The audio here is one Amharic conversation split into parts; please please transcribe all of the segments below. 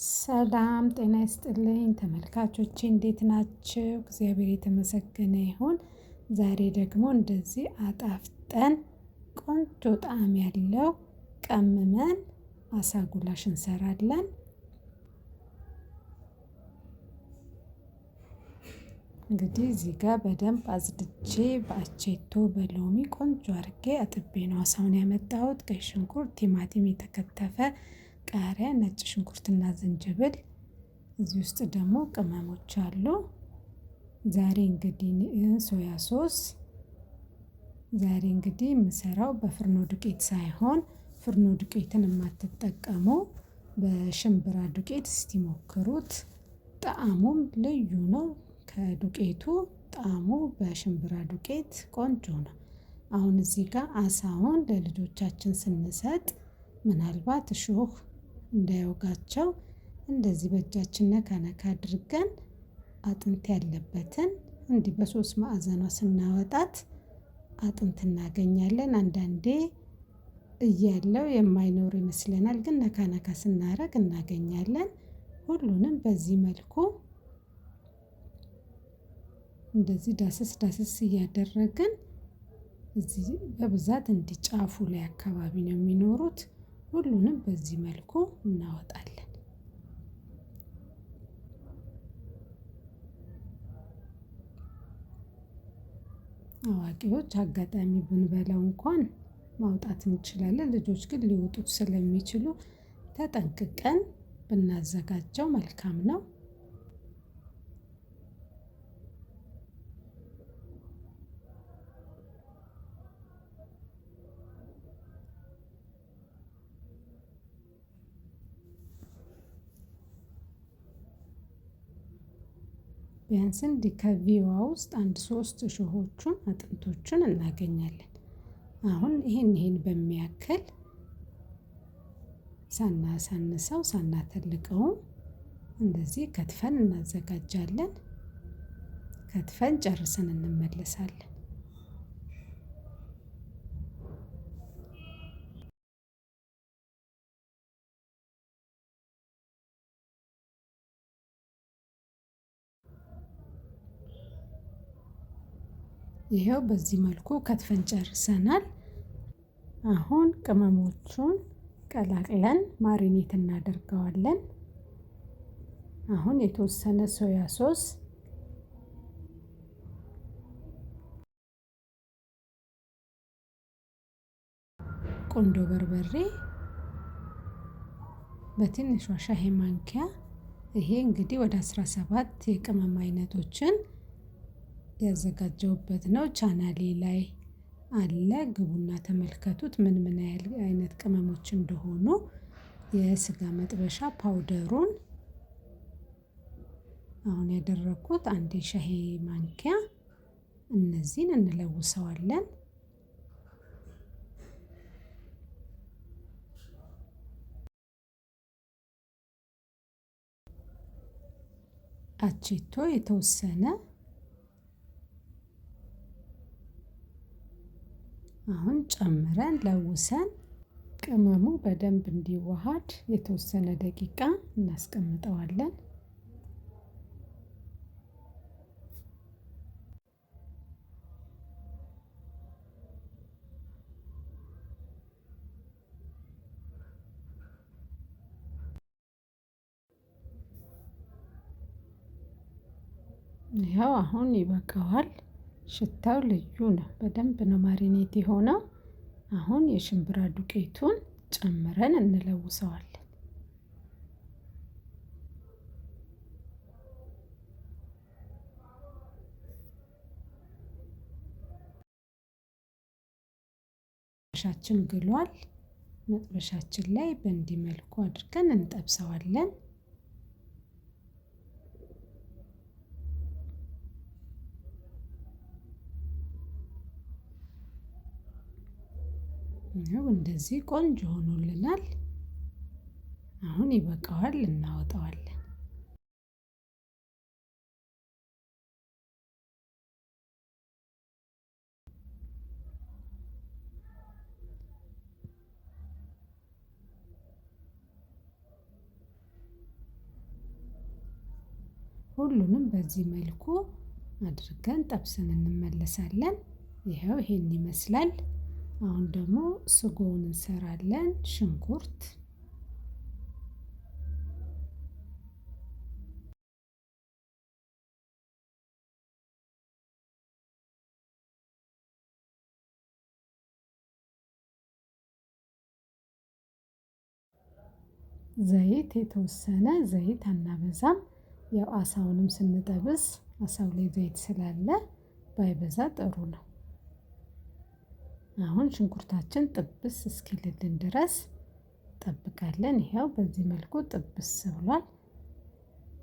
ሰላም ጤና ይስጥልኝ ተመልካቾቼ እንዴት ናችሁ? እግዚአብሔር የተመሰገነ ይሁን። ዛሬ ደግሞ እንደዚህ አጣፍጠን ቆንጆ ጣዕም ያለው ቀምመን አሳ ጉላሽ እንሰራለን። እንግዲህ እዚህ ጋር በደንብ አጽድቼ በአቼቶ በሎሚ ቆንጆ አድርጌ አጥቤ ነው አሳውን ያመጣሁት። ቀይ ሽንኩርት፣ ቲማቲም የተከተፈ፣ ቃሪያ፣ ነጭ ሽንኩርትና ዝንጅብል፣ እዚህ ውስጥ ደግሞ ቅመሞች አሉ። ዛሬ እንግዲህ ሶያ ሶስ ዛሬ እንግዲህ የምሰራው በፍርኖ ዱቄት ሳይሆን ፍርኖ ዱቄትን የማትጠቀሙ በሽምብራ ዱቄት እስቲ ሞክሩት። ጣዕሙም ልዩ ነው። ከዱቄቱ ጣዕሙ በሽምብራ ዱቄት ቆንጆ ነው። አሁን እዚህ ጋር አሳውን ለልጆቻችን ስንሰጥ ምናልባት እሾህ እንዳይወጋቸው እንደዚህ በእጃችን ነካ ነካ አድርገን አጥንት ያለበትን እንዲህ በሶስት ማዕዘኗ ስናወጣት አጥንት እናገኛለን። አንዳንዴ እያለው የማይኖር ይመስለናል፣ ግን ነካ ነካ ስናደርግ እናገኛለን። ሁሉንም በዚህ መልኩ እንደዚህ ዳሰስ ዳሰስ እያደረግን እዚህ በብዛት እንዲህ ጫፉ ላይ አካባቢ ነው የሚኖሩት። ሁሉንም በዚህ መልኩ እናወጣለን። አዋቂዎች አጋጣሚ ብንበላው እንኳን ማውጣት እንችላለን። ልጆች ግን ሊወጡት ስለሚችሉ ተጠንቅቀን ብናዘጋጀው መልካም ነው። ቢያንስ እንዲህ ከቪዋ ውስጥ አንድ ሶስት እሾሆቹን አጥንቶቹን እናገኛለን። አሁን ይሄን በሚያክል ሳናሳንሰው ሳናተልቀውም እንደዚህ ከትፈን እናዘጋጃለን። ከትፈን ጨርሰን እንመለሳለን። ይኸው በዚህ መልኩ ከትፈን ጨርሰናል። አሁን ቅመሞቹን ቀላቅለን ማሪኔት እናደርገዋለን። አሁን የተወሰነ ሶያ ሶስ፣ ቆንዶ በርበሬ በትንሿ ሻይ ማንኪያ፣ ይሄ እንግዲህ ወደ 17 የቅመም አይነቶችን ያዘጋጀሁበት ነው። ቻናሌ ላይ አለ፣ ግቡና ተመልከቱት ምን ምን አይነት ቅመሞች እንደሆኑ። የስጋ መጥበሻ ፓውደሩን አሁን ያደረኩት አንድ የሻይ ማንኪያ፣ እነዚህን እንለውሰዋለን። አቼቶ የተወሰነ አሁን ጨምረን ለውሰን ቅመሙ በደንብ እንዲዋሃድ የተወሰነ ደቂቃ እናስቀምጠዋለን። ይኸው አሁን ይበቃዋል። ሽታው ልዩ ነው። በደንብ ነው ማሪኔት የሆነው። አሁን የሽምብራ ዱቄቱን ጨምረን እንለውሰዋለን። መጥበሻችን ግሏል። መጥበሻችን ላይ በእንዲህ መልኩ አድርገን እንጠብሰዋለን። ይኸው እንደዚህ ቆንጆ ሆኖልናል። አሁን ይበቃዋል፣ እናወጣዋለን። ሁሉንም በዚህ መልኩ አድርገን ጠብሰን እንመለሳለን። ይኸው ይሄን ይመስላል። አሁን ደግሞ ስጎውን እንሰራለን። ሽንኩርት ዘይት የተወሰነ ዘይት አናበዛም። ያው አሳውንም ስንጠብስ አሳው ላይ ዘይት ስላለ ባይበዛ ጥሩ ነው። አሁን ሽንኩርታችን ጥብስ እስኪልልን ድረስ እንጠብቃለን። ይኸው በዚህ መልኩ ጥብስ ብሏል።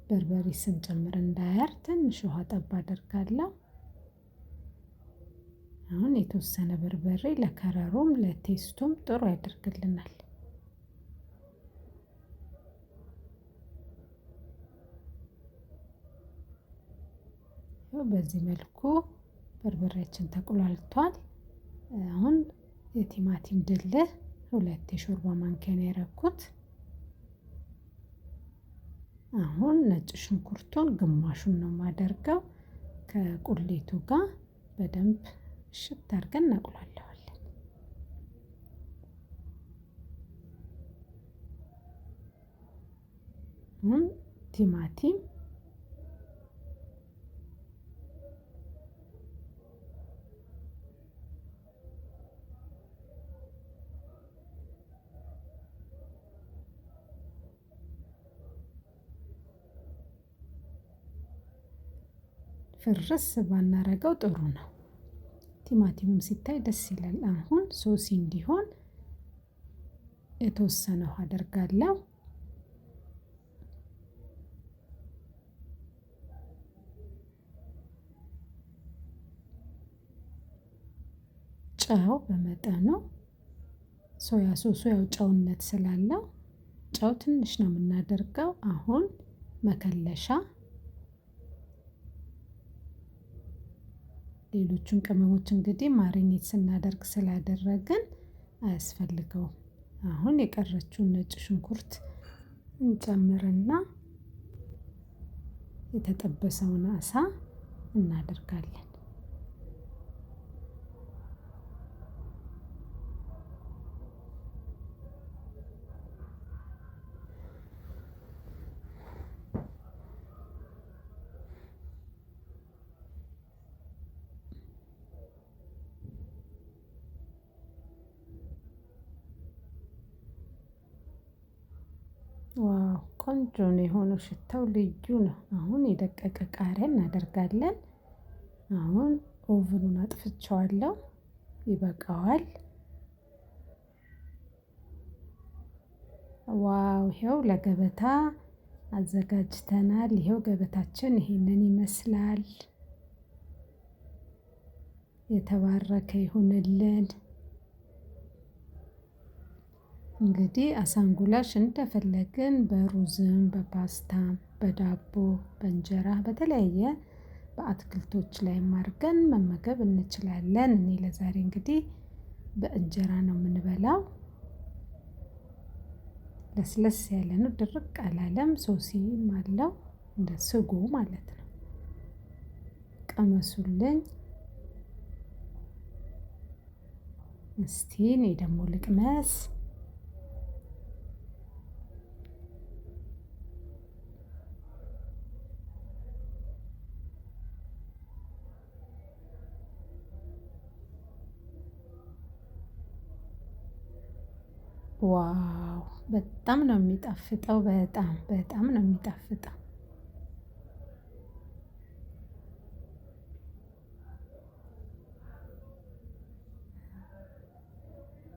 በርበሬ ስንጨምር እንዳያር ትንሽ ውሃ ጠብ አደርጋለሁ። አሁን የተወሰነ በርበሬ ለከረሩም ለቴስቱም ጥሩ ያደርግልናል። በዚህ መልኩ በርበሬያችን ተቁላልቷል። አሁን የቲማቲም ድልህ 2 የሾርባ ማንኪያ ነው ያደረኩት። አሁን ነጭ ሽንኩርቱን ግማሹን ነው የማደርገው። ከቁሌቱ ጋር በደንብ እሽት አድርገን እናቁላለዋለን። ቲማቲም ፍርስ ባናረገው ጥሩ ነው። ቲማቲሙም ሲታይ ደስ ይላል። አሁን ሶሲ እንዲሆን የተወሰነ ውሃ አደርጋለሁ። ጨው በመጠኑ ሶያ ሶሱ ያው ጨውነት ስላለው ጨው ትንሽ ነው የምናደርገው። አሁን መከለሻ ሌሎቹን ቅመሞች እንግዲህ ማሪኔት ስናደርግ ስላደረግን አያስፈልገውም። አሁን የቀረችውን ነጭ ሽንኩርት እንጨምርና የተጠበሰውን አሳ እናደርጋለን። ዋው ቆንጆ ነው የሆነው። ሽታው ልዩ ነው። አሁን የደቀቀ ቃሪያ እናደርጋለን። አሁን ኦቭኑን አጥፍቼዋለሁ። ይበቃዋል። ዋው ይኸው ለገበታ አዘጋጅተናል። ይኸው ገበታችን ይሄንን ይመስላል። የተባረከ ይሁንልን። እንግዲህ አሳንጉላሽ እንደፈለግን በሩዝም በፓስታም በዳቦ በእንጀራ በተለያየ በአትክልቶች ላይም አድርገን መመገብ እንችላለን። እኔ ለዛሬ እንግዲህ በእንጀራ ነው የምንበላው። ለስለስ ያለ ነው፣ ድርቅ አላለም። ሶሲም አለው እንደ ስጎ ማለት ነው። ቀመሱልኝ እስቲ። እኔ ደግሞ ልቅመስ። ዋው በጣም ነው የሚጣፍጠው። በጣም በጣም ነው የሚጣፍጠው።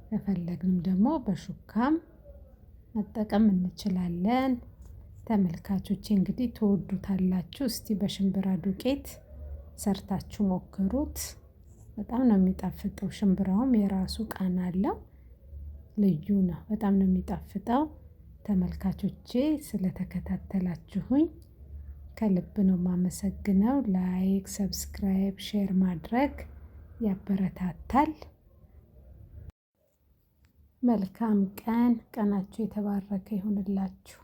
ከፈለግንም ደግሞ በሹካም መጠቀም እንችላለን። ተመልካቾቼ እንግዲህ ትወዱታላችሁ። እስቲ በሽምብራ ዱቄት ሰርታችሁ ሞክሩት። በጣም ነው የሚጣፍጠው። ሽምብራውም የራሱ ቃና አለው። ልዩ ነው። በጣም ነው የሚጣፍጠው። ተመልካቾቼ ስለተከታተላችሁኝ ከልብ ነው የማመሰግነው። ላይክ፣ ሰብስክራይብ፣ ሼር ማድረግ ያበረታታል። መልካም ቀን። ቀናችሁ የተባረከ ይሁንላችሁ።